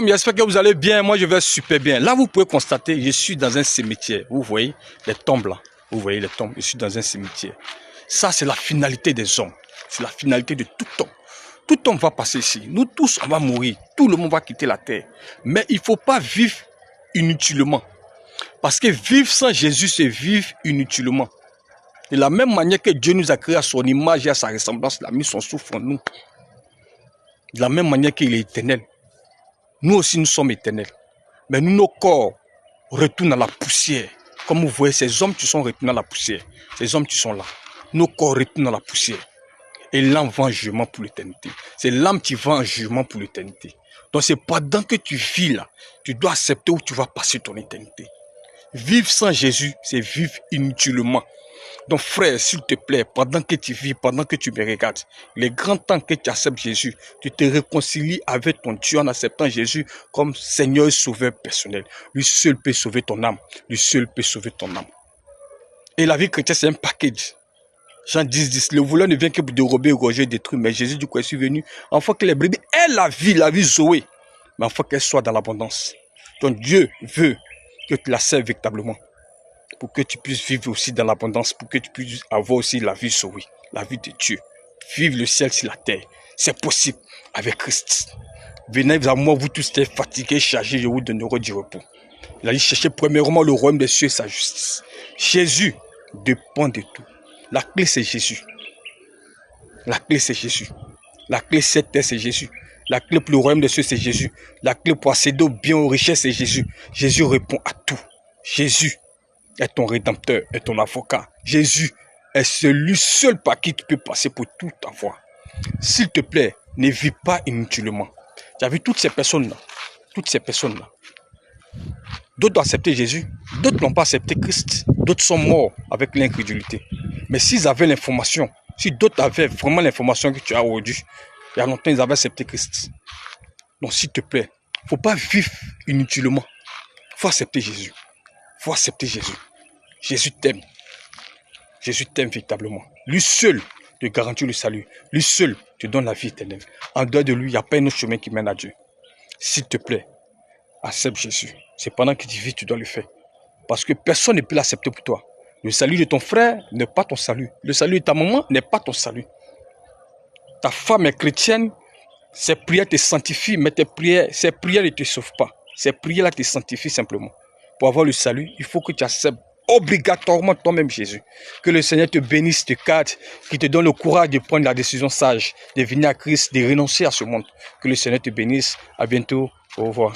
shalom, j'espère que vous allez bien. Moi, je vais super bien. Là, vous pouvez constater, je suis dans un cimetière. Vous voyez les tombes là. Vous voyez les tombes. Je suis dans un cimetière. Ça, c'est la finalité des hommes. C'est la finalité de tout homme. Tout homme va passer ici. Nous tous, on va mourir. Tout le monde va quitter la terre. Mais il ne faut pas vivre inutilement. Parce que vivre sans Jésus, c'est vivre inutilement. De la même manière que Dieu nous a créé à son image et à sa ressemblance, il a mis son souffle en nous. De la même manière qu'il est éternel. Nous aussi, nous sommes éternels. Mais nous, nos corps retournent à la poussière. Comme vous voyez, ces hommes qui sont retournés à la poussière. Ces hommes qui sont là. Nos corps retournent à la poussière. Et l'âme va en jugement pour l'éternité. C'est l'âme qui va en jugement pour l'éternité. Donc c'est pendant que tu vis là, tu dois accepter où tu vas passer ton éternité. Vivre sans Jésus, c'est vivre inutilement. Donc frère, s'il te plaît, pendant que tu vis, pendant que tu me regardes, il est grand temps que tu acceptes Jésus. Tu te réconcilies avec ton Dieu en acceptant Jésus comme Seigneur et Sauveur personnel. Lui seul peut sauver ton âme. Lui seul peut sauver ton âme. Et la vie chrétienne, c'est un package. Jean 10, le voleur ne vient que pour dérober, égorger, détruire. Mais Jésus dit qu'il est survenu afin que les brebis aient la vie Zoé, mais afin qu'elle soit dans l'abondance. Donc Dieu veut que tu la serves véritablement, pour que tu puisses vivre aussi dans l'abondance, pour que tu puisses avoir aussi la vie Zoé, la vie de Dieu. Vivre le ciel sur la terre, c'est possible avec Christ. Venez à moi, vous tous êtes fatigués, chargés, je vous donnerai du repos. Il a dit chercher premièrement le royaume des cieux et sa justice. Jésus dépend de tout. La clé, c'est Jésus. La clé, c'est Jésus. La clé, cette terre, c'est Jésus. La clé pour le royaume des cieux, c'est Jésus. La clé pour accéder aux biens, aux richesses, c'est Jésus. Jésus répond à tout. Jésus est ton rédempteur, est ton avocat. Jésus est celui seul par qui tu peux passer pour tout avoir. S'il te plaît, ne vis pas inutilement. Tu as vu toutes ces personnes-là. Toutes ces personnes-là. D'autres ont accepté Jésus. D'autres n'ont pas accepté Christ. D'autres sont morts avec l'incrédulité. Mais s'ils avaient l'information, si d'autres avaient vraiment l'information que tu as aujourd'hui, il y a longtemps, ils avaient accepté Christ. Donc, s'il te plaît, il ne faut pas vivre inutilement. Il faut accepter Jésus. Il faut accepter Jésus. Jésus t'aime. Jésus t'aime véritablement. Lui seul te garantit le salut. Lui seul te donne la vie éternelle. En dehors de lui, il n'y a pas un autre chemin qui mène à Dieu. S'il te plaît, accepte Jésus. C'est pendant que tu vis, tu dois le faire. Parce que personne ne peut l'accepter pour toi. Le salut de ton frère n'est pas ton salut. Le salut de ta maman n'est pas ton salut. Ta femme est chrétienne, ses prières te sanctifient, mais ses prières ne te sauvent pas. Ces prières-là te sanctifient simplement. Pour avoir le salut, il faut que tu acceptes obligatoirement toi-même Jésus. Que le Seigneur te bénisse, te garde, qu'il te donne le courage de prendre la décision sage, de venir à Christ, de renoncer à ce monde. Que le Seigneur te bénisse. À bientôt. Au revoir.